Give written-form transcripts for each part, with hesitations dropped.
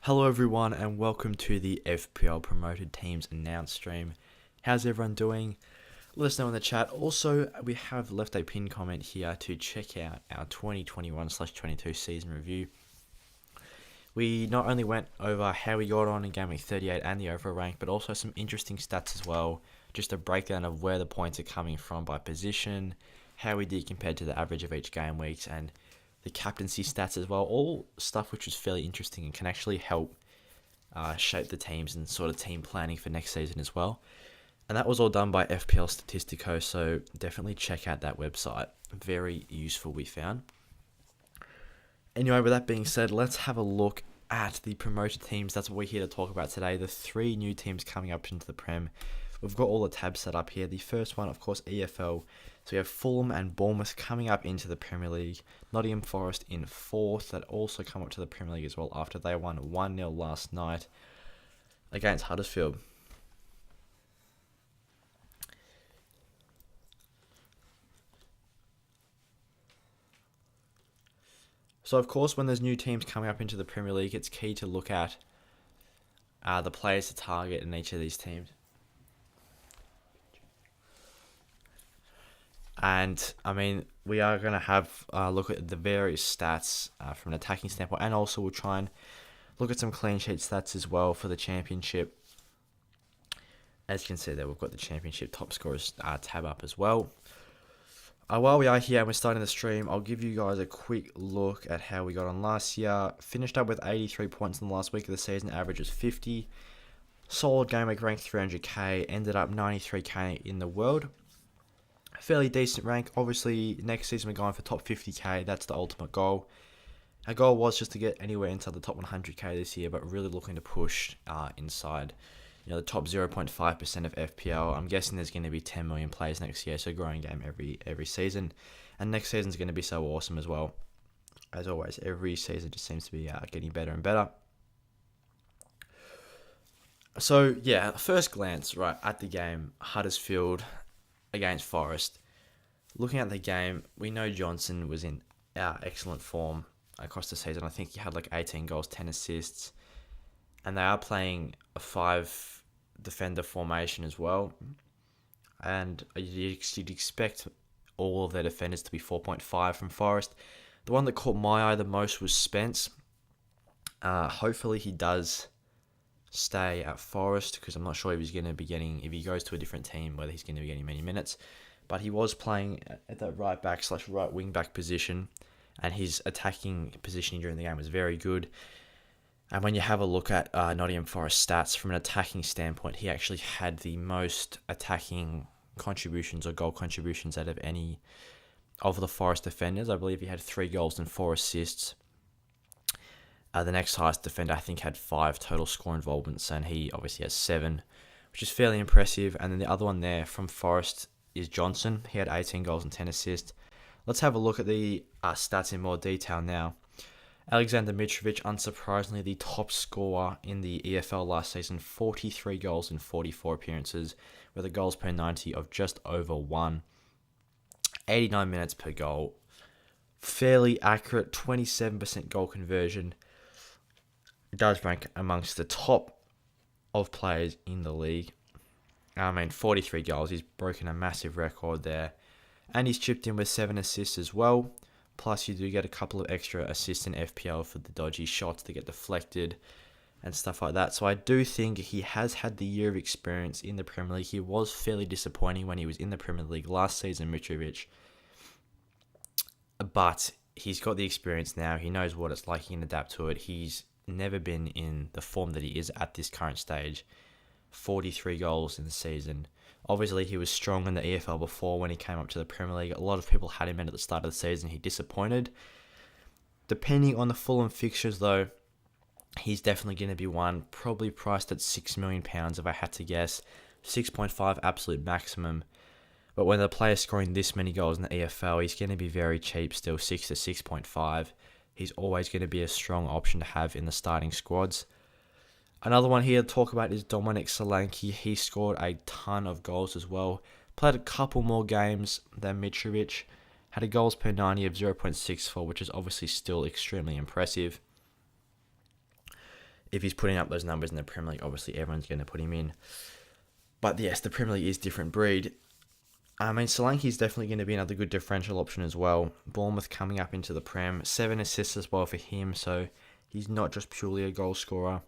Hello everyone and welcome to the FPL Promoted Teams Announced stream. How's everyone doing? Let us know in the chat. Also, we have left a pinned comment here to check out our 2021/22 season review. We not only went over how we got on in Game Week 38 and the overall rank, but also some interesting stats as well. Just a breakdown of where the points are coming from by position, how we did compared to the average of each game weeks, and the captaincy stats as well. All stuff which was fairly interesting and can actually help shape the teams and sort of team planning for next season as well. And that was all done by FPL Statistico, so definitely check out that website. Very useful, we found. Anyway, with that being said, let's have a look at the promoted teams. That's what we're here to talk about today. The three new teams coming up into the Prem. We've got all the tabs set up here. The first one, of course, EFL. So we have Fulham and Bournemouth coming up into the Premier League. Nottingham Forest in fourth, that also come up to the Premier League as well after they won 1-0 last night against Huddersfield. So, of course, when there's new teams coming up into the Premier League, it's key to look at the players to target in each of these teams. And, I mean, we are going to have a look at the various stats from an attacking standpoint. And also we'll try and look at some clean sheet stats as well for the Championship. As you can see there, we've got the Championship top scorers tab up as well. While we are here and we're starting the stream, I'll give you guys a quick look at how we got on last year. Finished up with 83 points in the last week of the season. Average was 50. Solid game week, ranked 300k. Ended up 93k in the world. Fairly decent rank. Obviously, next season we're going for top 50k. That's the ultimate goal. Our goal was just to get anywhere inside the top 100k this year, but really looking to push inside, the top 0.5% of FPL. I'm guessing there's going to be 10 million players next year, so growing game every season. And next season's going to be so awesome as well. As always, every season just seems to be getting better and better. So, yeah, first glance, right, at the game, Huddersfield against Forest. Looking at the game, we know Johnson was in excellent form across the season. I think he had like 18 goals, 10 assists. And they are playing a 5-defender formation as well. And you'd expect all of their defenders to be 4.5 from Forest. The one that caught my eye the most was Spence. Hopefully he does stay at Forest, because I'm not sure if he's going to be getting, if he goes to a different team, whether he's going to be getting many minutes. But he was playing at that right back / right wing back position, and his attacking positioning during the game was very good. And when you have a look at Nottingham Forest stats from an attacking standpoint, he actually had the most attacking contributions or goal contributions out of any of the Forest defenders. I believe he had 3 goals and 4 assists. The next highest defender, I think, had 5 total score involvements, and he obviously has 7, which is fairly impressive. And then the other one there from Forest is Johnson. He had 18 goals and 10 assists. Let's have a look at the stats in more detail now. Alexander Mitrovic, unsurprisingly, the top scorer in the EFL last season, 43 goals in 44 appearances, with a goals per 90 of just over 1. 89 minutes per goal. Fairly accurate, 27% goal conversion. Does rank amongst the top of players in the league. 43 goals. He's broken a massive record there. And he's chipped in with 7 assists as well. Plus, you do get a couple of extra assists in FPL for the dodgy shots that get deflected and stuff like that. So I do think he has had the year of experience in the Premier League. He was fairly disappointing when he was in the Premier League last season, Mitrovic. But he's got the experience now. He knows what it's like. He can adapt to it. He's never been in the form that he is at this current stage. 43 goals in the season. Obviously, he was strong in the EFL before when he came up to the Premier League. A lot of people had him in at the start of the season. He disappointed. Depending on the Fulham fixtures, though, he's definitely going to be one. Probably priced at £6 million if I had to guess. 6.5 absolute maximum. But when the player's scoring this many goals in the EFL, he's going to be very cheap still, 6 to 6.5. He's always going to be a strong option to have in the starting squads. Another one here to talk about is Dominic Solanki. He scored a ton of goals as well. Played a couple more games than Mitrovic. Had a goals per 90 of 0.64, which is obviously still extremely impressive. if he's putting up those numbers in the Premier League, obviously everyone's going to put him in. But yes, the Premier League is different breed. I mean, Solanki is definitely going to be another good differential option as well. Bournemouth coming up into the Prem. 7 assists as well for him, so he's not just purely a goal scorer.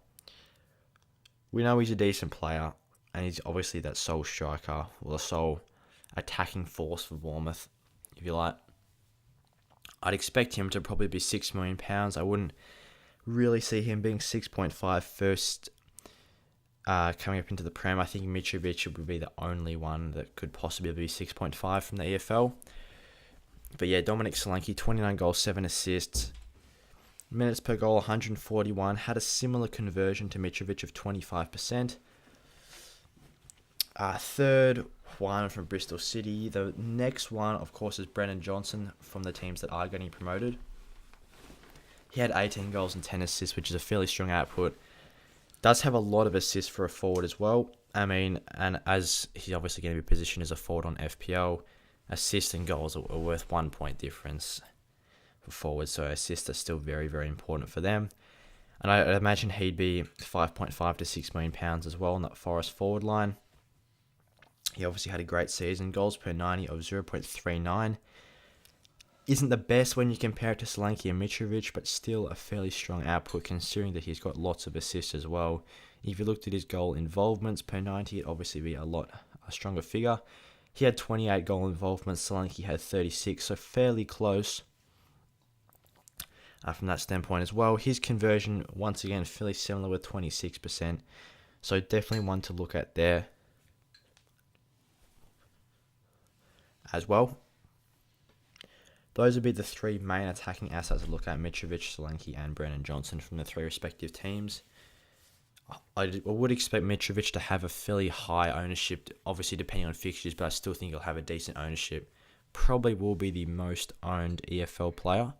We know he's a decent player, and he's obviously that sole striker, or the sole attacking force for Bournemouth, if you like. I'd expect him to probably be £6 million. I wouldn't really see him being 6.5 first coming up into the Prem. I think Mitrovic would be the only one that could possibly be 6.5 from the EFL. But yeah, Dominic Solanki, 29 goals, 7 assists. Minutes per goal, 141. Had a similar conversion to Mitrovic of 25%. Third one from Bristol City. The next one, of course, is Brennan Johnson from the teams that are getting promoted. He had 18 goals and 10 assists, which is a fairly strong output. Does have a lot of assists for a forward as well. I mean, and as he's obviously going to be positioned as a forward on FPL, assists and goals are worth 1 point difference for forwards, so assists are still very, very important for them. And I imagine he'd be 5.5 to £6 million as well on that Forest forward line. He obviously had a great season, goals per 90 of 0.39. Isn't the best when you compare it to Solanki and Mitrovic, but still a fairly strong output considering that he's got lots of assists as well. If you looked at his goal involvements per 90, it'd obviously be a stronger figure. He had 28 goal involvements, Solanki had 36, so fairly close from that standpoint as well. His conversion, once again, fairly similar with 26%, so definitely one to look at there as well. Those would be the three main attacking assets to look at: Mitrovic, Solanki, and Brennan Johnson from the three respective teams. I would expect Mitrovic to have a fairly high ownership, obviously depending on fixtures, but I still think he'll have a decent ownership. Probably will be the most owned EFL player.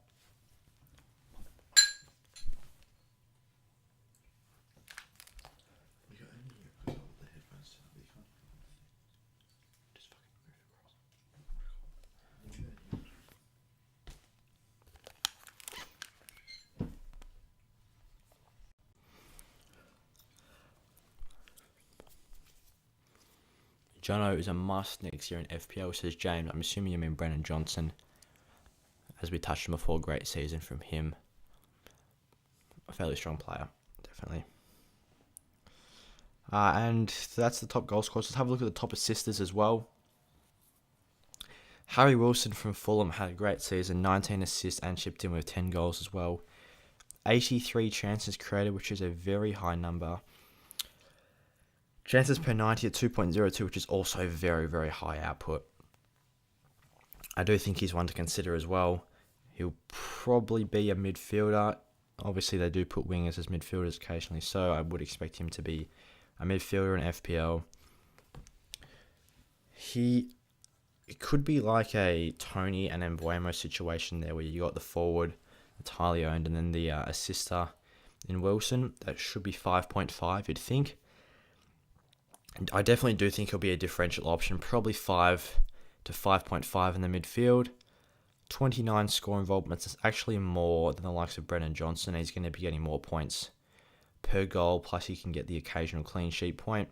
Jono is a must next year in FPL, says James. I'm assuming you mean Brennan Johnson. As we touched on before, great season from him. A fairly strong player, definitely. And that's the top goal scorers. Let's have a look at the top assisters as well. Harry Wilson from Fulham had a great season, 19 assists and chipped in with 10 goals as well. 83 chances created, which is a very high number. Chances per 90 at 2.02, which is also very, very high output. I do think he's one to consider as well. He'll probably be a midfielder. Obviously, they do put wingers as midfielders occasionally, so I would expect him to be a midfielder in FPL. It could be like a Tony and Embuemo situation there, where you got the forward entirely owned and then the assister in Wilson. That should be 5.5, you'd think. And I definitely do think he'll be a differential option, probably 5 to 5.5 in the midfield. 29 score involvements is actually more than the likes of Brennan Johnson. He's going to be getting more points per goal, plus he can get the occasional clean sheet point.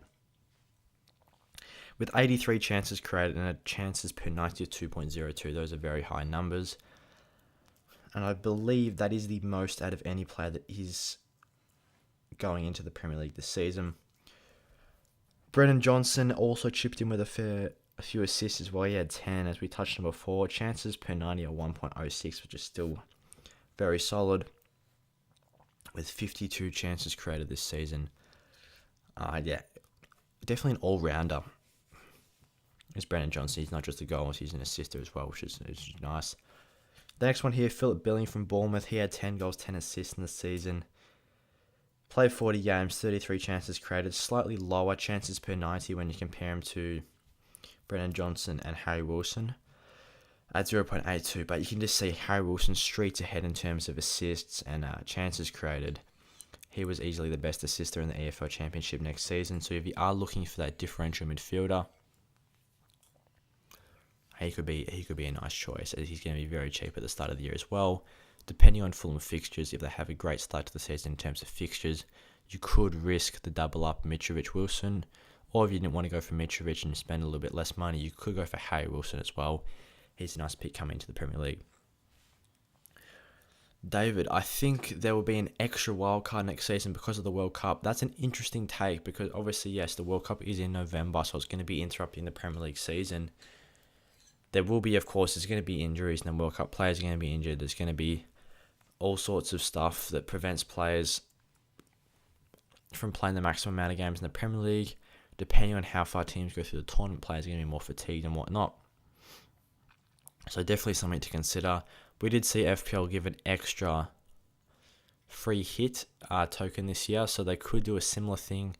With 83 chances created and a chances per 90 of 2.02, those are very high numbers. And I believe that is the most out of any player that is going into the Premier League this season. Brennan Johnson also chipped in with a few assists as well. He had 10, as we touched on before. Chances per 90 are 1.06, which is still very solid. With 52 chances created this season. Definitely an all-rounder. It's Brennan Johnson. He's not just a goal, he's an assister as well, which is nice. The next one here, Philip Billing from Bournemouth. He had 10 goals, 10 assists in the season. Played 40 games, 33 chances created. Slightly lower chances per 90 when you compare him to Brennan Johnson and Harry Wilson at 0.82. But you can just see Harry Wilson streets ahead in terms of assists and chances created. He was easily the best assister in the EFL Championship next season. So if you are looking for that differential midfielder, he could be a nice choice, as he's going to be very cheap at the start of the year as well. Depending on Fulham fixtures, if they have a great start to the season in terms of fixtures, you could risk the double up Mitrovic-Wilson. Or if you didn't want to go for Mitrovic and spend a little bit less money, you could go for Harry Wilson as well. He's a nice pick coming into the Premier League. David, I think there will be an extra wildcard next season because of the World Cup. That's an interesting take because obviously, yes, the World Cup is in November, so it's going to be interrupting the Premier League season. There will be, of course, there's going to be injuries and the World Cup players are going to be injured. There's going to be all sorts of stuff that prevents players from playing the maximum amount of games in the Premier League. Depending on how far teams go through the tournament, players are going to be more fatigued and whatnot. So definitely something to consider. We did see FPL give an extra free hit token this year, so they could do a similar thing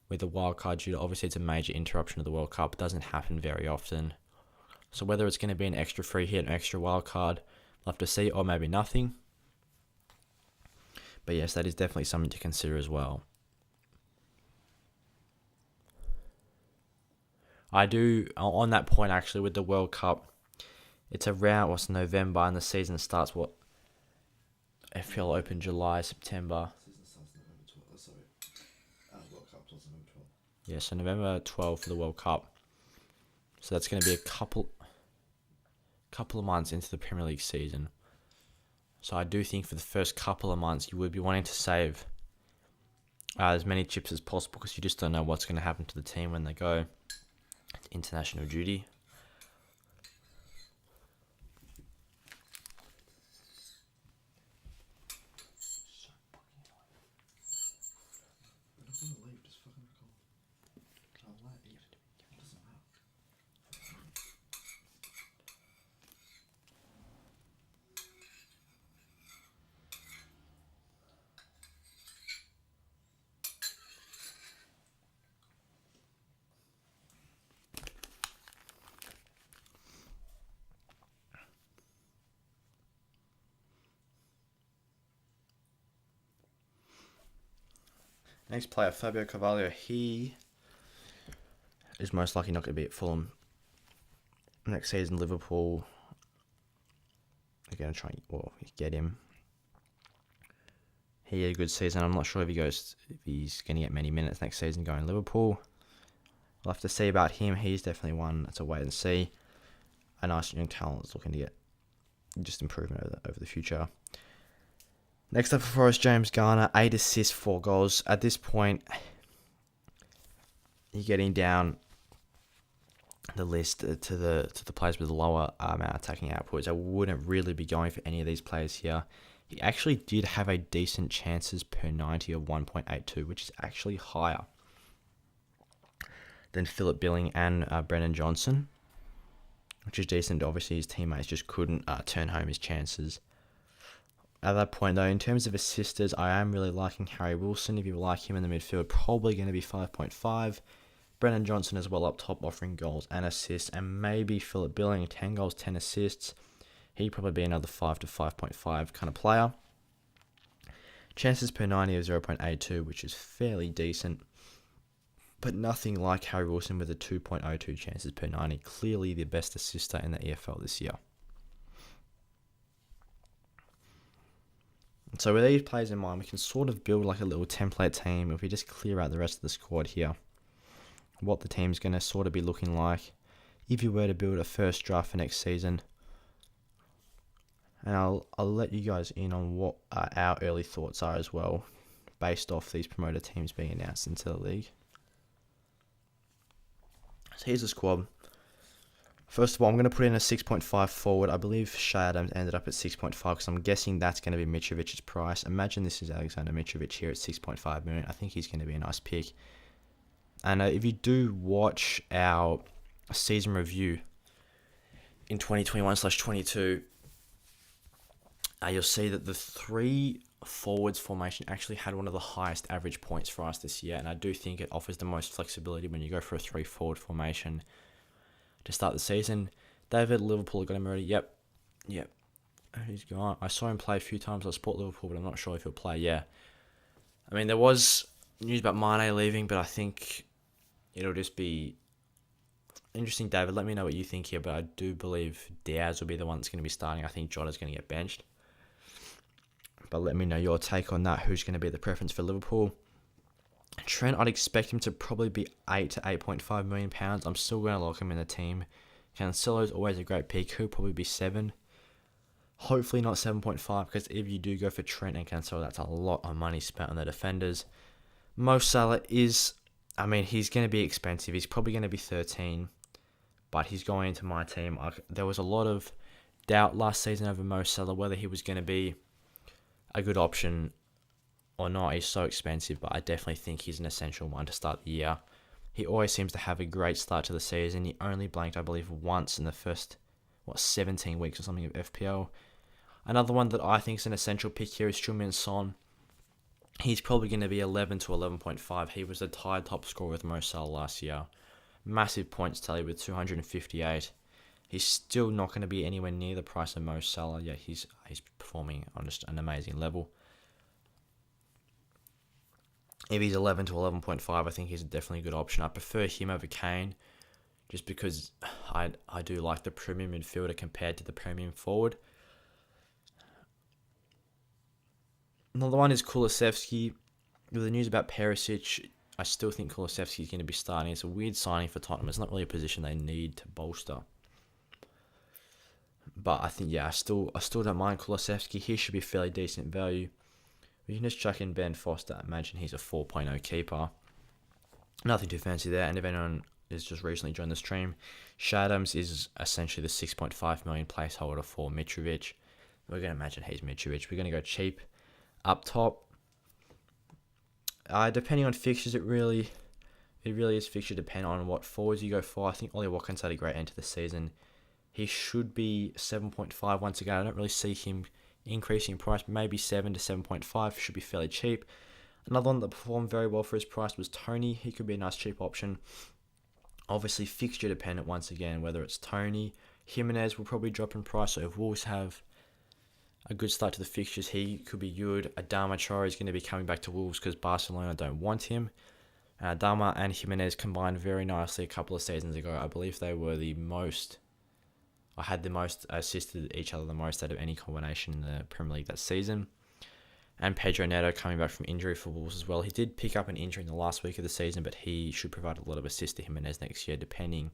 with the wildcard due to obviously it's a major interruption of the World Cup. It doesn't happen very often. So whether it's going to be an extra free hit, an extra wildcard, we'll have to see, or maybe nothing. But yes, that is definitely something to consider as well. I do, on that point actually, with the World Cup, it's around, November, and the season starts, FPL Open July, September. Season starts November 12th, World Cup starts November 12th. Yeah, so November 12th for the World Cup. So that's going to be a couple of months into the Premier League season. So I do think for the first couple of months, you would be wanting to save as many chips as possible because you just don't know what's going to happen to the team when they go international duty. Next player, Fabio Cavalia. He is most likely not going to be at Fulham next season. Liverpool are going to try and get him. He had a good season. I'm not sure if he's going to get many minutes next season going Liverpool. We'll have to see about him. He's definitely one that's a wait and see. A nice young talent that's looking to get just improvement over the future. Next up for Forest, James Garner, 8 assists, 4 goals. At this point, you're getting down the list to the players with the lower attacking outputs. I wouldn't really be going for any of these players here. He actually did have a decent chances per 90 of 1.82, which is actually higher than Philip Billing and Brennan Johnson, which is decent. Obviously, his teammates just couldn't turn home his chances. At that point, though, in terms of assisters, I am really liking Harry Wilson. If you like him in the midfield, probably going to be 5.5. Brennan Johnson as well up top, offering goals and assists. And maybe Philip Billing, 10 goals, 10 assists. He'd probably be another 5 to 5.5 kind of player. Chances per 90 of 0.82, which is fairly decent. But nothing like Harry Wilson with a 2.02 chances per 90. Clearly the best assister in the EFL this year. So with these players in mind, we can sort of build like a little template team if we just clear out the rest of the squad here. What the team's going to sort of be looking like if you were to build a first draft for next season. And I'll let you guys in on what our early thoughts are as well, based off these promoted teams being announced into the league. So here's the squad. First of all, I'm going to put in a 6.5 forward. I believe Shea Adams ended up at 6.5 because I'm guessing that's going to be Mitrovic's price. Imagine this is Alexander Mitrovic here at 6.5 million. I think he's going to be a nice pick. And if you do watch our season review in 2021/22, you'll see that the 3 forwards formation actually had one of the highest average points for us this year. And I do think it offers the most flexibility when you go for a 3 forward formation to start the season. David, Liverpool got him already. Yep. He's gone. I saw him play a few times. I support Liverpool, but I'm not sure if he'll play. Yeah. I mean, there was news about Mane leaving, but I think it'll just be interesting. David, let me know what you think here, but I do believe Diaz will be the one that's going to be starting. I think Jota's going to get benched. But let me know your take on that. Who's going to be the preference for Liverpool? Trent, I'd expect him to probably be 8 to 8.5 million pounds. I'm still going to lock him in the team. Cancelo's always a great pick. He'll probably be 7. Hopefully not 7.5, because if you do go for Trent and Cancelo, that's a lot of money spent on the defenders. Mo Salah he's going to be expensive. He's probably going to be 13, but he's going into my team. There was a lot of doubt last season over Mo Salah, whether he was going to be a good option or not. He's so expensive, but I definitely think he's an essential one to start the year. He always seems to have a great start to the season. He only blanked, I believe, once in the first 17 weeks or something of FPL. Another one that I think is an essential pick here is Heung-min Son. He's probably going to be 11 to 11.5. He was the tied top scorer with Mo Salah last year. Massive points tally with 258. He's still not going to be anywhere near the price of Mo Salah. Yeah, he's performing on just an amazing level. If he's 11 to 11.5, I think he's definitely a good option. I prefer him over Kane, just because I do like the premium midfielder compared to the premium forward. Another one is Kulusevski. With the news about Perisic, I still think Kulusevski is going to be starting. It's a weird signing for Tottenham. It's not really a position they need to bolster. But I think, I still don't mind Kulusevski. He should be fairly decent value. We can just chuck in Ben Foster. I imagine he's a 4.0 keeper. Nothing too fancy there. And if anyone has just recently joined the stream, Shadams is essentially the 6.5 million placeholder for Mitrovic. We're going to imagine he's Mitrovic. We're going to go cheap. Up top, depending on fixtures, it really is fixture dependent on what forwards you go for. I think Ollie Watkins had a great end to the season. He should be 7.5 once again. I don't really see him increasing in price. Maybe 7 to 7.5 should be fairly cheap. Another one that performed very well for his price was Tony. He could be a nice cheap option. Obviously fixture dependent once again, whether it's Tony. Jimenez will probably drop in price, so if Wolves have a good start to the fixtures, he could be good. Adama Traore is going to be coming back to Wolves because Barcelona don't want him. Adama and Jimenez combined very nicely a couple of seasons ago. I believe they were had the most assisted each other the most out of any combination in the Premier League that season. And Pedro Neto coming back from injury for Wolves as well. He did pick up an injury in the last week of the season, but he should provide a lot of assist to Jimenez next year, depending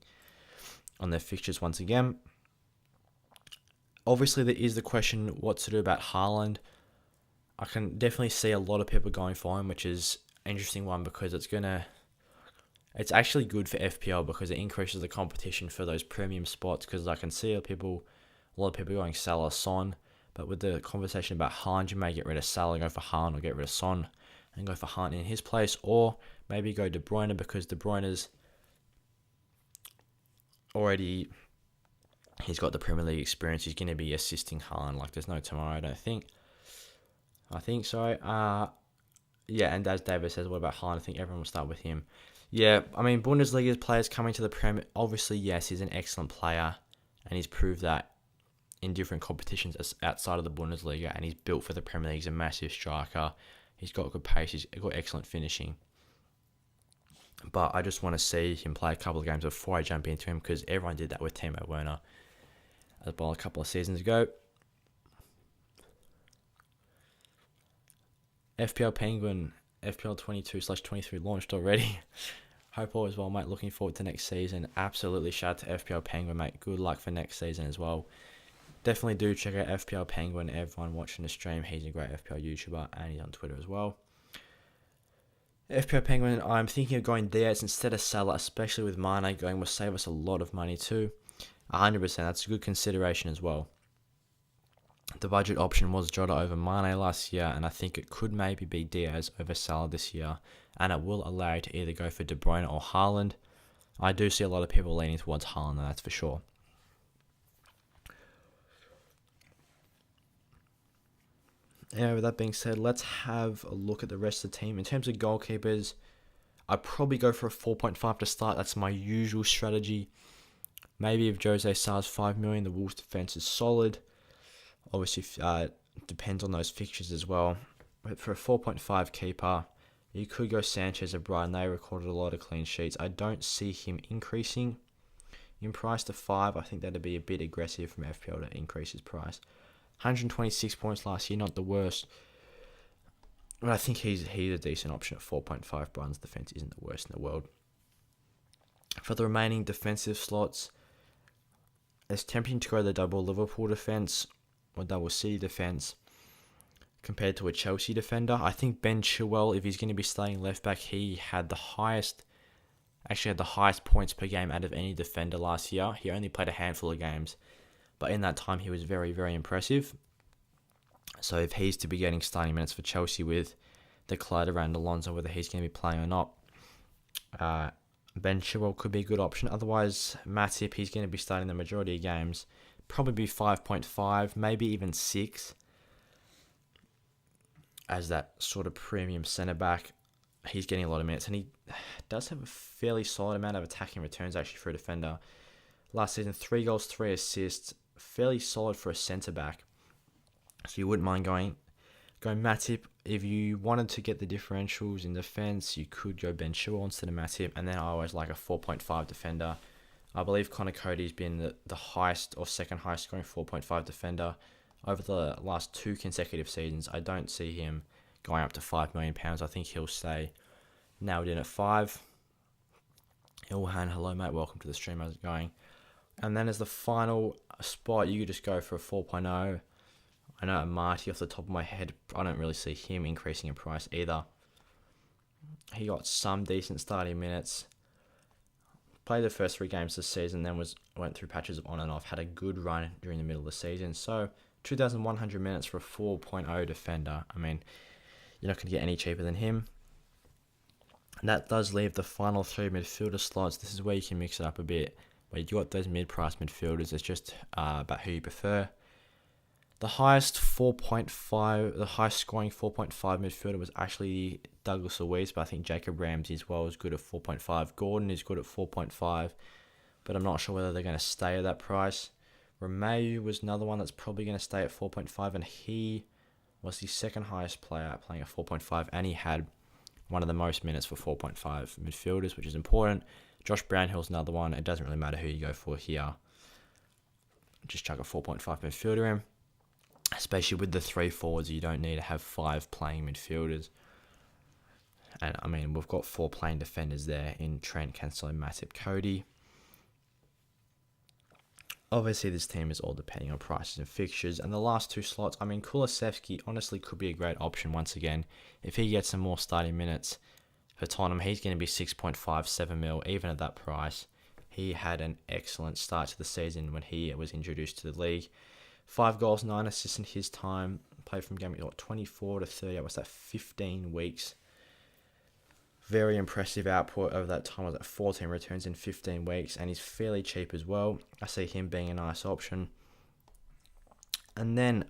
on their fixtures once again. Obviously, there is the question what to do about Haaland. I can definitely see a lot of people going for him, which is an interesting one because it's actually good for FPL because it increases the competition for those premium spots. Because I can see a lot of people going Salah, Son, but with the conversation about Haaland, you may get rid of Salah, go for Haaland, or get rid of Son and go for Haaland in his place, or maybe go De Bruyne because De Bruyne's already. He's got the Premier League experience. He's going to be assisting Haaland like there's no tomorrow, I don't think. And as David says, what about Haaland? I think everyone will start with him. Yeah, Bundesliga players coming to the Premier. Obviously, yes, he's an excellent player, and he's proved that in different competitions outside of the Bundesliga, and he's built for the Premier League. He's a massive striker. He's got good pace. He's got excellent finishing. But I just want to see him play a couple of games before I jump into him because everyone did that with Timo Werner as well a couple of seasons ago. FPL Penguin, FPL 22/23 launched already. Hope all is well, mate. Looking forward to next season. Absolutely shout out to FPL Penguin, mate. Good luck for next season as well. Definitely do check out FPL Penguin. Everyone watching the stream, he's a great FPL YouTuber and he's on Twitter as well. FPL Penguin, I'm thinking of going Diaz instead of Salah, especially with Mane going, will save us a lot of money too. 100%, that's a good consideration as well. The budget option was Jota over Mane last year, and I think it could maybe be Diaz over Salah this year, and it will allow you to either go for De Bruyne or Haaland. I do see a lot of people leaning towards Haaland, that's for sure. Yeah, with that being said, let's have a look at the rest of the team. In terms of goalkeepers, I'd probably go for a 4.5 to start. That's my usual strategy. Maybe if Jose Sar's 5 million, the Wolves defense is solid. Obviously, depends on those fixtures as well. But for a 4.5 keeper, you could go Sanchez of Brighton. They recorded a lot of clean sheets. I don't see him increasing in price to 5. I think that'd be a bit aggressive from FPL to increase his price. 126 points last year, not the worst. But I think he's a decent option at 4.5. Brighton's defence isn't the worst in the world. For the remaining defensive slots, it's tempting to go the double Liverpool defence or double City defence compared to a Chelsea defender. I think Ben Chilwell, if he's going to be starting left back, he had the highest points per game out of any defender last year. He only played a handful of games, but in that time he was very, very impressive. So if he's to be getting starting minutes for Chelsea with the cloud around Alonso, whether he's going to be playing or not, Ben Chilwell could be a good option. Otherwise, Matip, he's going to be starting the majority of games. Probably be 5.5, maybe even 6. As that sort of premium centre-back, he's getting a lot of minutes. And he does have a fairly solid amount of attacking returns, actually, for a defender. Last season, 3 goals, 3 assists. Fairly solid for a centre-back. So you wouldn't mind going Matip. If you wanted to get the differentials in defence, you could go Ben Chilwell instead of Matip. And then I always like a 4.5 defender. I believe Connor Cody's been the highest or second highest scoring 4.5 defender over the last 2 consecutive seasons. I don't see him going up to £5 million. I think he'll stay nailed in at 5. Ilhan, hello mate, welcome to the stream. How's it going? And then as the final spot, you could just go for a 4.0. I know Marty off the top of my head, I don't really see him increasing in price either. He got some decent starting minutes. Played the first 3 games this season, then went through patches of on and off. Had a good run during the middle of the season. So 2,100 minutes for a 4.0 defender. I mean, you're not going to get any cheaper than him. And that does leave the final 3 midfielder slots. This is where you can mix it up a bit. Where you got those mid-price midfielders. It's just about who you prefer. The highest scoring 4.5 midfielder was actually Douglas Luiz, but I think Jacob Ramsey as well is good at 4.5. Gordon is good at 4.5, but I'm not sure whether they're going to stay at that price. Romeu was another one that's probably going to stay at 4.5, and he was the second highest player playing at 4.5, and he had one of the most minutes for 4.5 midfielders, which is important. Josh Brownhill's another one. It doesn't really matter who you go for here. Just chuck a 4.5 midfielder in. Especially with the 3 forwards, you don't need to have 5 playing midfielders. And I mean, we've got 4 playing defenders there in Trent, Cancelo, Matip, Cody. Obviously, this team is all depending on prices and fixtures. And the last 2 slots, I mean, Kulusevski honestly could be a great option once again. If he gets some more starting minutes for Tottenham, he's going to be 6.57 mil, even at that price. He had an excellent start to the season when he was introduced to the league. 5 goals, 9 assists in his time. Played from game 24 to 30. What's that? 15 weeks. Very impressive output over that time. Was at 14 returns in 15 weeks, and he's fairly cheap as well. I see him being a nice option. And then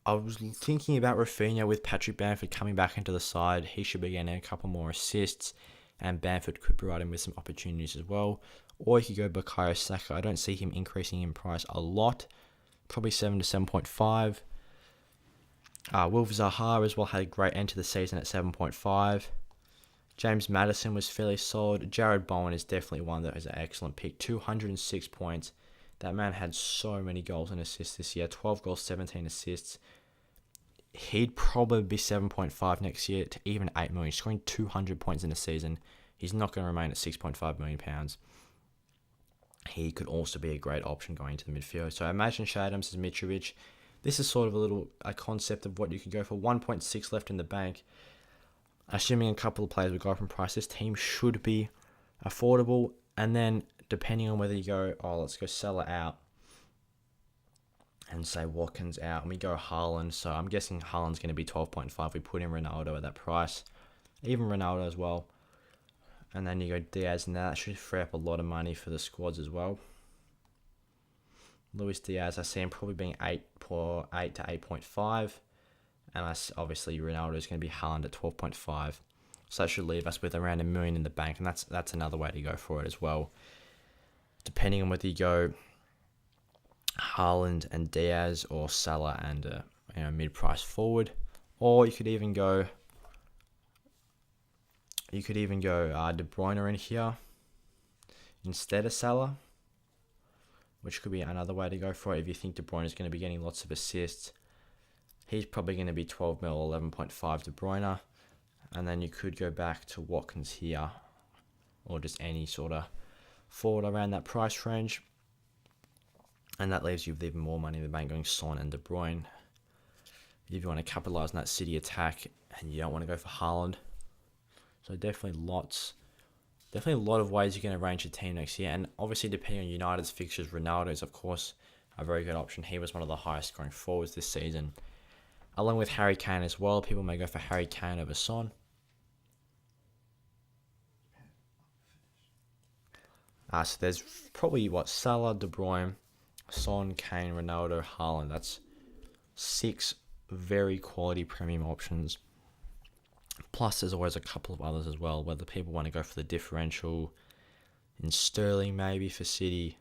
I was thinking about Rafinha with Patrick Bamford coming back into the side. He should be getting a couple more assists, and Bamford could provide him with some opportunities as well. Or you could go Bukayo Saka. I don't see him increasing in price a lot. Probably 7 to 7.5. Wilf Zaha as well had a great end to the season at 7.5. James Maddison was fairly solid. Jared Bowen is definitely one that is an excellent pick. 206 points. That man had so many goals and assists this year. 12 goals, 17 assists. He'd probably be 7.5 next year to even 8 million. Scoring 200 points in a season. He's not going to remain at £6.5 million. He could also be a great option going into the midfield. So I imagine Shay Adams is Mitrovic. This is sort of a concept of what you could go for. 1.6 left in the bank. Assuming a couple of players will go up in price, this team should be affordable. And then depending on whether you go, let's go Salah out and say Watkins out, and we go Haaland. So I'm guessing Haaland's going to be 12.5. We put in Ronaldo at that price. Even Ronaldo as well. And then you go Diaz, and that should free up a lot of money for the squads as well. Luis Diaz, I see him probably being 8 to 8.5. And obviously Ronaldo is going to be Haaland at 12.5. So that should leave us with around $1 million in the bank. And that's another way to go for it as well. Depending on whether you go Haaland and Diaz or Salah and a mid-price forward. Or you could even go De Bruyne in here instead of Salah, which could be another way to go for it if you think De Bruyne is going to be getting lots of assists. He's probably going to be 12 mil, 11.5 De Bruyne. And then you could go back to Watkins here, or just any sort of forward around that price range. And that leaves you with even more money in the bank going Son and De Bruyne. If you want to capitalise on that City attack and you don't want to go for Haaland. So definitely a lot of ways you can arrange your team next year. And obviously depending on United's fixtures, Ronaldo is of course a very good option. He was one of the highest scoring forwards this season. Along with Harry Kane as well. People may go for Harry Kane over Son. So there's probably Salah, De Bruyne, Son, Kane, Ronaldo, Haaland. That's 6 very quality premium options. Plus there's always a couple of others as well, whether people want to go for the differential in Sterling maybe for City,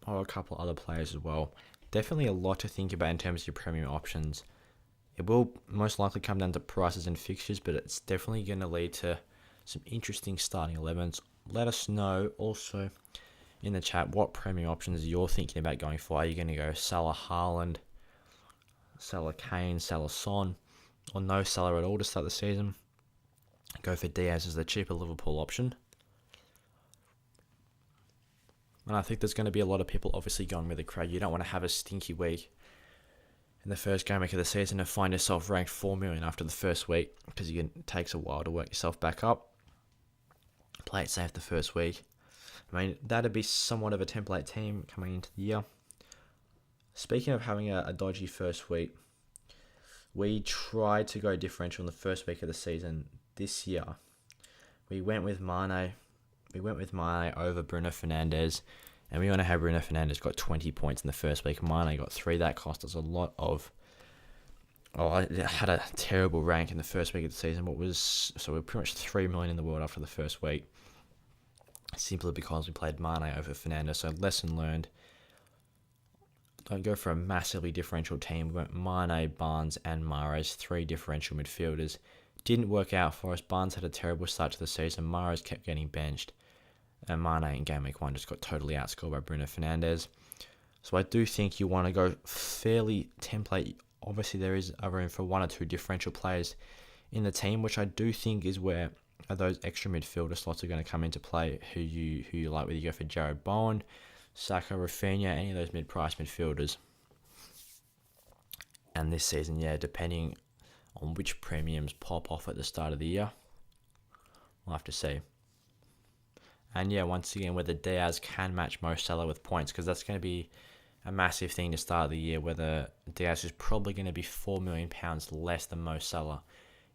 or a couple of other players as well. Definitely a lot to think about in terms of your premium options. It will most likely come down to prices and fixtures, but it's definitely going to lead to some interesting starting 11s. Let us know also in the chat what premium options you're thinking about going for. Are you going to go Salah, Haaland, Salah, Kane, Salah, Son, or no Salah at all to start the season? Go for Diaz as the cheaper Liverpool option. And I think there's going to be a lot of people obviously going with the crowd. You don't want to have a stinky week in the first game week of the season and find yourself ranked 4 million after the first week, because it takes a while to work yourself back up. Play it safe the first week. I mean, that'd be somewhat of a template team coming into the year. Speaking of having a dodgy first week, we tried to go differential in the first week of the season this year. We went with Mane. We went with Mane over Bruno Fernandes. And we want to have Bruno Fernandes got 20 points in the first week. Mane got 3. That cost us a lot of... I had a terrible rank in the first week of the season. So we're pretty much 3 million in the world after the first week. Simply because we played Mane over Fernandes. So lesson learned. Don't go for a massively differential team. We went Mane, Barnes and Mahrez, 3 differential midfielders. Didn't work out for us. Barnes had a terrible start to the season. Mahrez kept getting benched. And Mane in game week 1 just got totally outscored by Bruno Fernandes. So I do think you want to go fairly template. Obviously there is a room for 1 or 2 differential players in the team, which I do think is where those extra midfielder slots are going to come into play. Who you like, whether you go for Jared Bowen, Saka, Rafinha, any of those mid-price midfielders. And this season, depending on which premiums pop off at the start of the year, we'll have to see. And once again, whether Diaz can match Mo Salah with points, because that's going to be a massive thing to start the year, whether Diaz is probably going to be £4 million less than Mo Salah.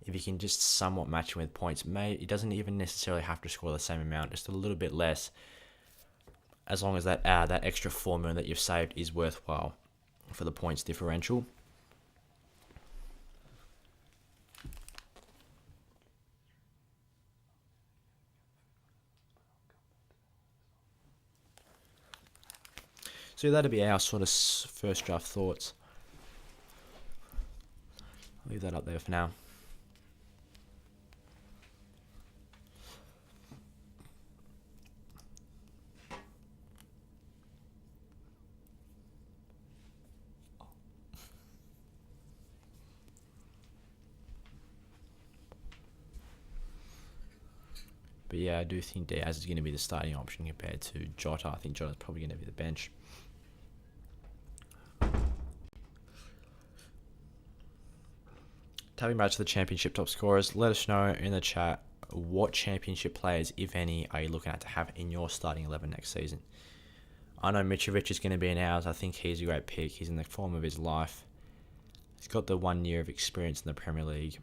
If you can just somewhat match him with points, he doesn't even necessarily have to score the same amount, just a little bit less, as long as that extra £4 million that you've saved is worthwhile for the points differential. So that'd be our sort of first draft thoughts. I'll leave that up there for now. But I do think Diaz is going to be the starting option compared to Jota. I think Jota's probably going to be the bench. Tapping back to the championship top scorers, let us know in the chat what championship players, if any, are you looking at to have in your starting 11 next season. I know Mitrovic is going to be in ours. I think he's a great pick. He's in the form of his life. He's got the 1 year of experience in the Premier League,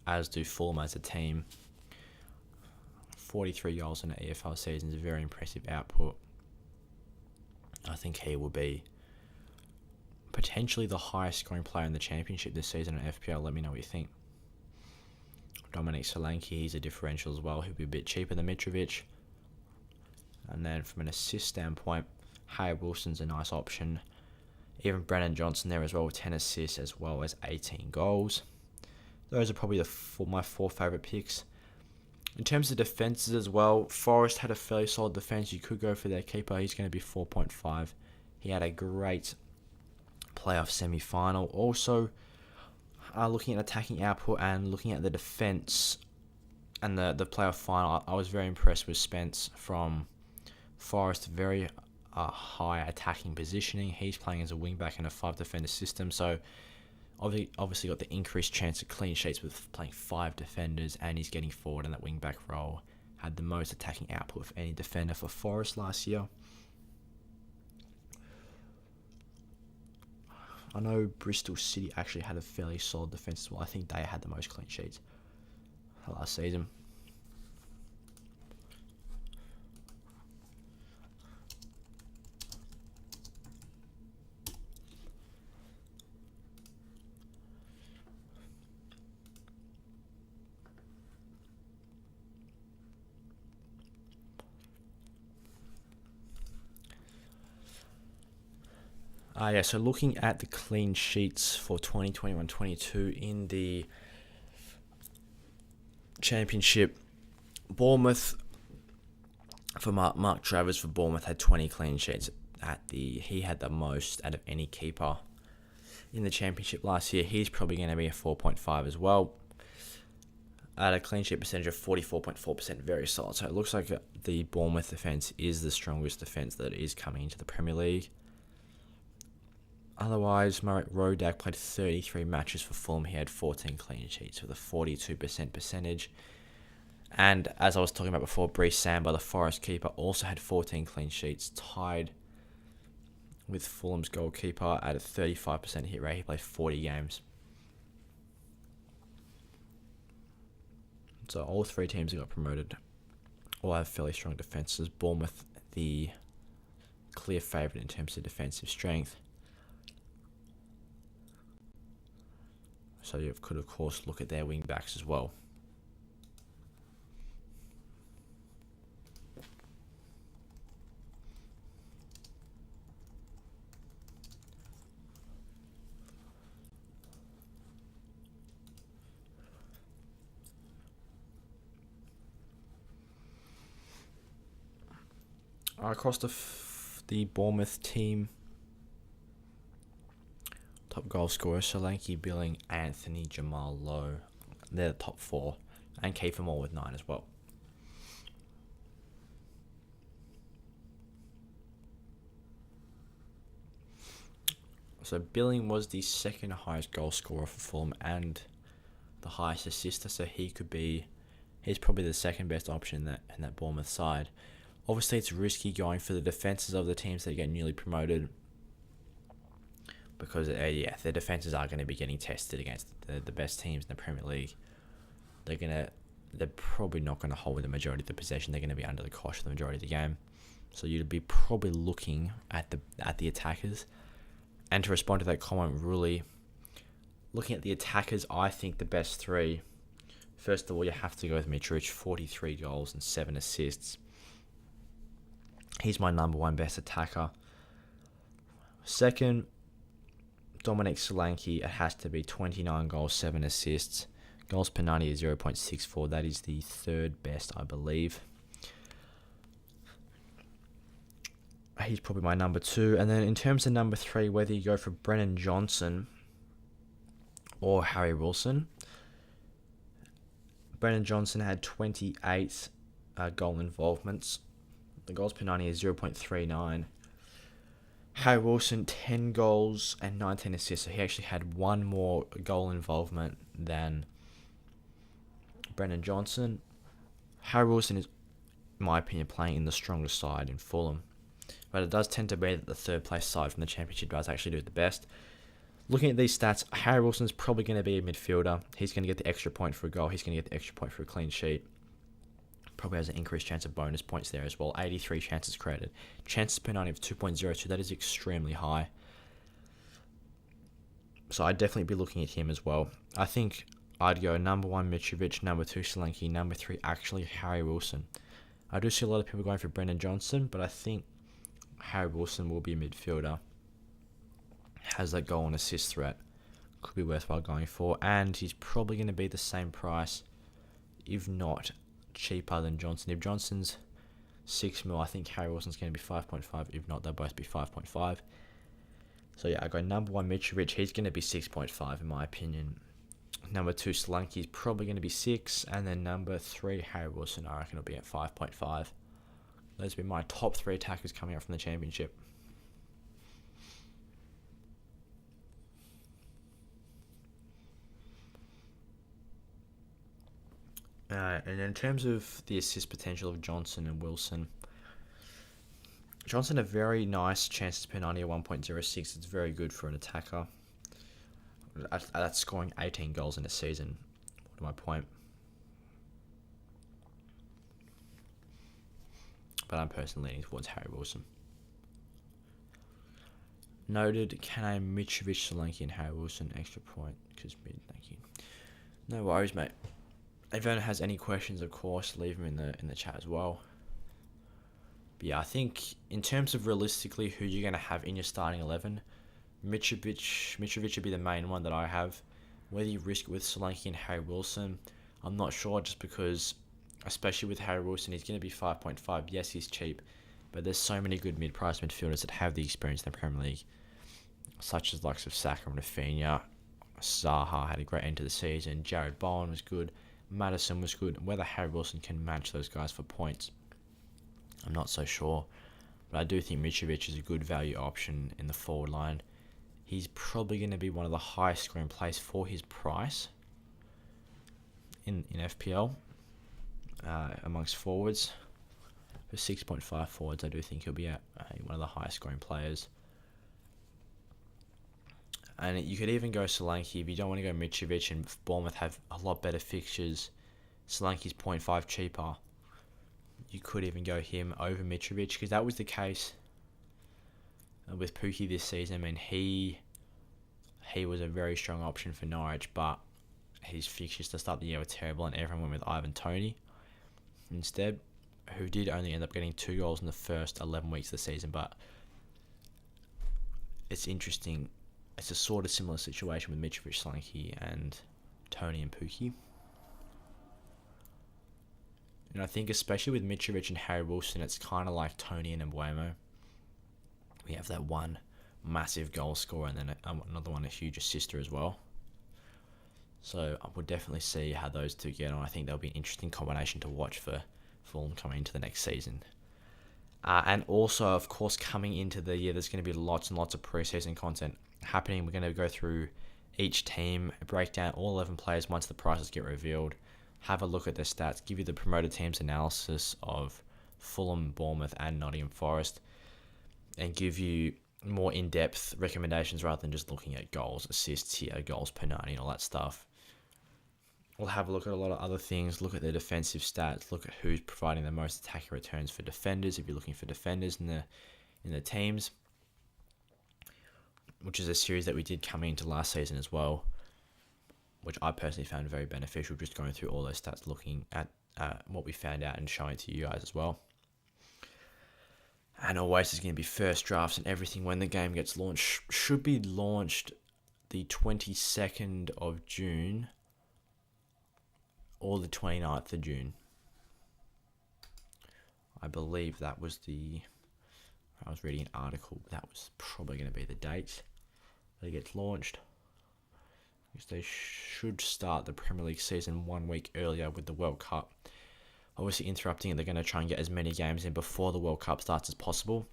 as do Fulham as a team. 43 goals in an EFL season is a very impressive output. I think he will be potentially the highest scoring player in the championship this season at FPL. Let me know what you think. Dominic Solanki, he's a differential as well. He'll be a bit cheaper than Mitrovic. And then from an assist standpoint, Harry Wilson's a nice option. Even Brennan Johnson there as well with 10 assists as well as 18 goals. Those are probably my 4 favourite picks. In terms of defences as well, Forest had a fairly solid defence. You could go for their keeper. He's going to be 4.5. He had a great playoff semi-final. Also, looking at attacking output and looking at the defence and the playoff final, I was very impressed with Spence from Forest. Very high attacking positioning. He's playing as a wing-back in a 5-defender system, so obviously got the increased chance of clean sheets with playing 5 defenders, and he's getting forward in that wing-back role. Had the most attacking output of any defender for Forest last year. I know Bristol City actually had a fairly solid defence as well. I think they had the most clean sheets last season. So looking at the clean sheets for 2021-22 in the Championship, Bournemouth, for Mark Travers for Bournemouth, had 20 clean sheets. He had the most out of any keeper in the Championship last year. He's probably going to be a 4.5 as well. At a clean sheet percentage of 44.4%, very solid. So it looks like the Bournemouth defence is the strongest defence that is coming into the Premier League. Otherwise, Marek Rodak played 33 matches for Fulham. He had 14 clean sheets with a 42% percentage. And as I was talking about before, Brice Samba, the Forest keeper, also had 14 clean sheets, tied with Fulham's goalkeeper at a 35% hit rate. He played 40 games. So all 3 teams that got promoted all have fairly strong defences. Bournemouth, the clear favourite in terms of defensive strength. So you could, of course, look at their wing backs as well. Across the Bournemouth team, top goal scorers: Solanki, Billing, Anthony, Jamal Lowe. They're the top 4. And Kiefer Moore with 9 as well. So Billing was the second highest goal scorer for Fulham and the highest assister. So he's probably the second best option in that Bournemouth side. Obviously, it's risky going for the defences of the teams that get newly promoted, because their defences are going to be getting tested against the best teams in the Premier League. They're probably not going to hold the majority of the possession. They're going to be under the cosh for the majority of the game. So you'd be probably looking at the attackers. And to respond to that comment, really looking at the attackers, I think the best 3. First of all, you have to go with Mitrovic, 43 goals and 7 assists. He's my number 1 best attacker. Second, Dominic Solanki. It has to be 29 goals, 7 assists. Goals per 90 is 0.64. That is the 3rd best, I believe. He's probably my number 2. And then in terms of number 3, whether you go for Brennan Johnson or Harry Wilson. Brennan Johnson had 28 goal involvements. The goals per 90 is 0.39. Harry Wilson, 10 goals and 19 assists. So he actually had 1 more goal involvement than Brennan Johnson. Harry Wilson is, in my opinion, playing in the strongest side in Fulham. But it does tend to be that the 3rd place side from the Championship does actually do the best. Looking at these stats, Harry Wilson's probably going to be a midfielder. He's going to get the extra point for a goal. He's going to get the extra point for a clean sheet. Probably has an increased chance of bonus points there as well. 83 chances created. Chances per 90 of 2.02. That is extremely high. So I'd definitely be looking at him as well. I think I'd go number 1 Mitrovic, number 2 Solanki, number 3 actually Harry Wilson. I do see a lot of people going for Brendan Johnson, but I think Harry Wilson will be a midfielder. Has that goal and assist threat. Could be worthwhile going for. And he's probably going to be the same price, if not cheaper than Johnson. If Johnson's 6 mil, I think Harry Wilson's going to be 5.5. If not, they'll both be 5.5. So yeah, I go number 1 Mitrovic. He's going to be 6.5 in my opinion. Number 2 Solanki is probably going to be 6, and then number 3 Harry Wilson, I reckon, will be at 5.5. Those will be my top 3 attackers coming out from the championship. And in terms of the assist potential of Johnson and Wilson, Johnson a very nice chances per 90 at 1.06. It's very good for an attacker. That's scoring 18 goals in a season. What my point? But I'm personally leaning towards Harry Wilson. Noted, can I Mitrovic, Solanki, and Harry Wilson extra point? Because thank you. No worries, mate. If anyone has any questions, of course, leave them in the chat as well. But yeah, I think in terms of realistically who you're going to have in your starting 11, Mitrovic would be the main one that I have. Whether you risk with Solanki and Harry Wilson, I'm not sure, just because, especially with Harry Wilson, he's going to be 5.5. Yes, he's cheap, but there's so many good mid-price midfielders that have the experience in the Premier League, such as the likes of Saka and Rafinha. Zaha had a great end to the season. Jared Bowen was good. Maddison was good. Whether Harry Wilson can match those guys for points, I'm not so sure. But I do think Mitrovic is a good value option in the forward line. He's probably going to be one of the highest scoring players for his price in FPL amongst forwards. For 6.5 forwards, I do think he'll be one of the highest scoring players. And you could even go Solanki if you don't want to go Mitrovic, and Bournemouth have a lot better fixtures. Solanki's 0.5 cheaper. You could even go him over Mitrovic, because that was the case with Pukki this season. I mean, he was a very strong option for Norwich, but his fixtures to start the year were terrible, and everyone went with Ivan Toney instead, who did only end up getting 2 goals in the first 11 weeks of the season. But it's interesting. It's a sort of similar situation with Mitrovic, Solanki, and Toney and Pukki. And I think especially with Mitrovic and Harry Wilson, it's kind of like Toney and Mbuemo. We have that one massive goal scorer and then another one a huge assister as well. So I would definitely see how those two get on. I think that'll be an interesting combination to watch for Fulham coming into the next season. And also, of course, coming into the year, there's going to be lots and lots of preseason content happening. We're going to go through each team, break down all 11 players once the prices get revealed, have a look at their stats, give you the promoted teams analysis of Fulham, Bournemouth, and Nottingham Forest, and give you more in-depth recommendations rather than just looking at goals, assists here, goals per 90, and all that stuff. We'll have a look at a lot of other things, look at their defensive stats, look at who's providing the most attacking returns for defenders, if you're looking for defenders in the teams, which is a series that we did coming into last season as well, which I personally found very beneficial, just going through all those stats, looking at what we found out and showing it to you guys as well. And always there's going to be first drafts and everything when the game gets launched. Should be launched the 22nd of June or the 29th of June. I believe that was I was reading an article, that was probably going to be the date that it gets launched. Because they should start the Premier League season 1 week earlier with the World Cup. Obviously interrupting it, they're going to try and get as many games in before the World Cup starts as possible.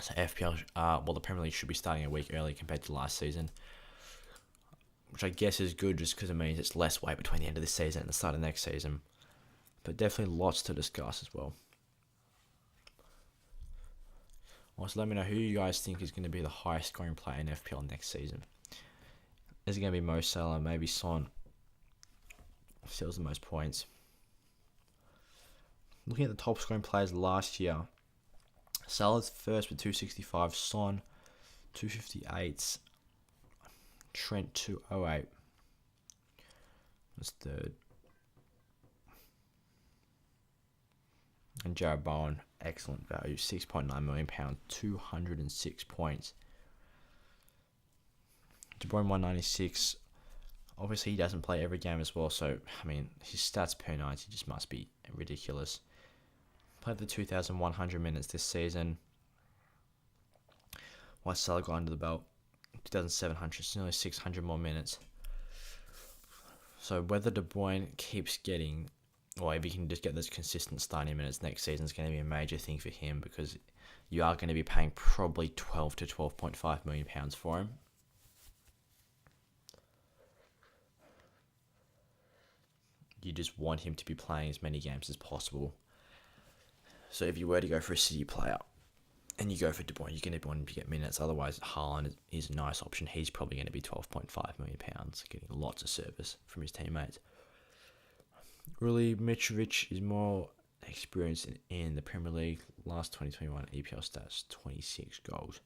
So FPL, the Premier League should be starting a week early compared to last season, which I guess is good just because it means it's less wait between the end of this season and the start of next season. But definitely lots to discuss as well. Also, let me know who you guys think is going to be the highest scoring player in FPL next season. Is it going to be Mo Salah, maybe Son? Steals the most points. Looking at the top scoring players last year, Salah's first with 265, Son 258, Trent 208 was third, and Jared Bowen, excellent value, £6.9 million, 206 points. De Bruyne 196. Obviously, he doesn't play every game as well, so I mean his stats per 90 just must be ridiculous. Played the 2,100 minutes this season. Why Salah got under the belt? 2,700, it's nearly 600 more minutes. So whether De Bruyne keeps getting, or if he can just get those consistent starting minutes next season, is going to be a major thing for him, because you are going to be paying probably 12 to 12.5 million pounds for him. You just want him to be playing as many games as possible. So if you were to go for a City player and you go for De Bruyne, you're going to want him to get minutes. Otherwise, Haaland is a nice option. He's probably going to be 12.5 million pounds, getting lots of service from his teammates. Really, Mitrovic is more experienced in the Premier League. Last 2021 EPL stats, 26 goals.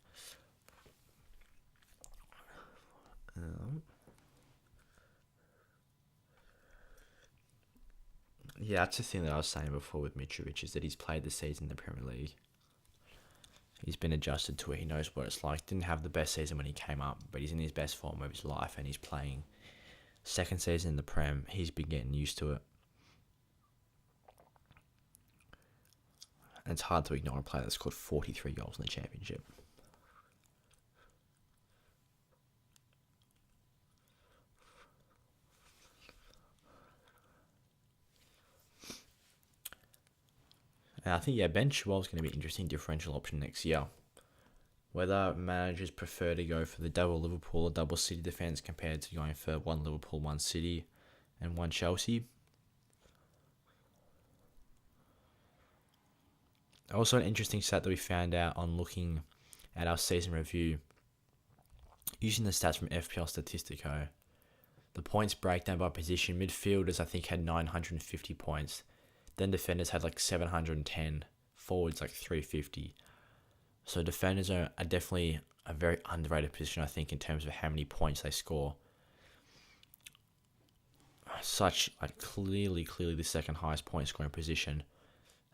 Yeah, that's the thing that I was saying before with Mitrovic, is that he's played the season in the Premier League. He's been adjusted to it. He knows what it's like. Didn't have the best season when he came up, but he's in his best form of his life, and he's playing second season in the Prem. He's been getting used to it. And it's hard to ignore a player that's scored 43 goals in the Championship. And I think, Ben Chilwell's going to be an interesting differential option next year. Whether managers prefer to go for the double Liverpool or double City defence compared to going for one Liverpool, one City, and one Chelsea. Also, an interesting stat that we found out on looking at our season review, using the stats from FPL Statistico, the points breakdown by position. Midfielders, I think, had 950 points. Then defenders had like 710. Forwards like 350. So defenders are definitely a very underrated position, I think, in terms of how many points they score. Such clearly the second highest point scoring position,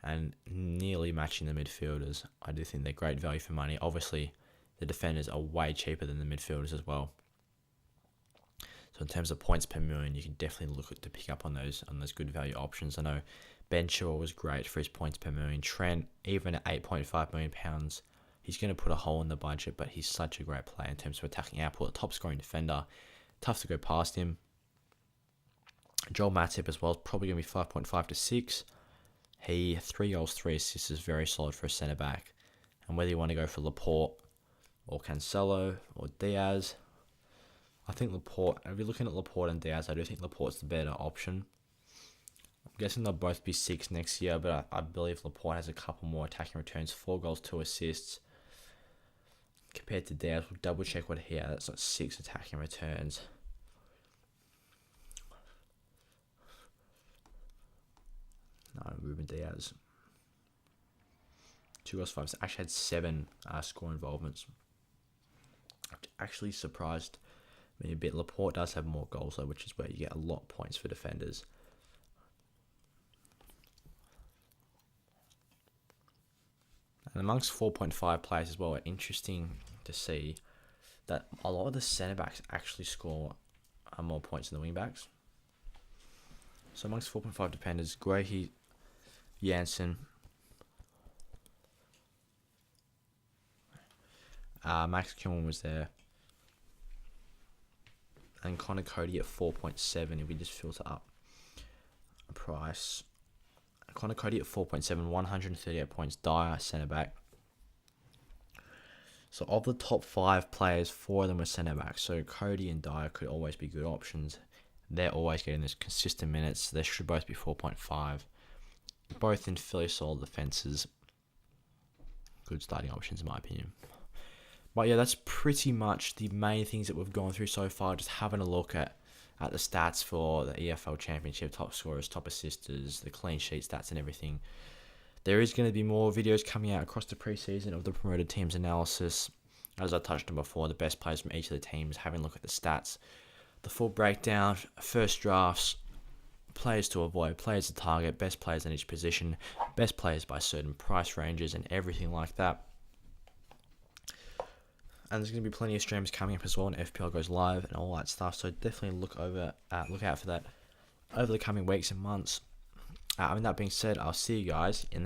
and nearly matching the midfielders. I do think they're great value for money. Obviously, the defenders are way cheaper than the midfielders as well. So in terms of points per million, you can definitely look to pick up on those good value options. I know Ben Chilwell was great for his points per million. Trent, even at £8.5 million, he's going to put a hole in the budget, but he's such a great player in terms of attacking output. A top scoring defender. Tough to go past him. Joel Matip as well is probably going to be 5.5 to 6. He, 3 goals, 3 assists is very solid for a centre-back. And whether you want to go for Laporte or Cancelo or Diaz, I think Laporte, if you're looking at Laporte and Diaz, I do think Laporte's the better option. I'm guessing they'll both be 6 next year, but I believe Laporte has a couple more attacking returns, 4 goals, 2 assists. Compared to Diaz, we'll double check what he has. That's like 6 attacking returns. No, Ruben Diaz. 2 goals, 5. Actually had 7 score involvements. Actually surprised me a bit. Laporte does have more goals though, which is where you get a lot of points for defenders. And amongst 4.5 players as well, interesting to see that a lot of the centre-backs actually score more points than the wing-backs. So amongst 4.5 defenders, Guehi, Janssen, Max Kilman was there, and Connor Cody at 4.7 if we just filter up a price. Connor Cody at 4.7, 138 points. Dyer, centre-back. So of the top 5 players, 4 of them were centre-backs. So Cody and Dyer could always be good options. They're always getting this consistent minutes. They should both be 4.5. Both in fairly solid defences. Good starting options in my opinion. But yeah, that's pretty much the main things that we've gone through so far. Just having a look at the stats for the EFL Championship, top scorers, top assisters, the clean sheet stats and everything. There is going to be more videos coming out across the preseason of the promoted teams analysis. As I touched on before, the best players from each of the teams, having a look at the stats, the full breakdown, first drafts, players to avoid, players to target, best players in each position, best players by certain price ranges and everything like that. And there's going to be plenty of streams coming up as well when FPL goes live and all that stuff. So definitely look out for that over the coming weeks and months. With that being said, I'll see you guys in the next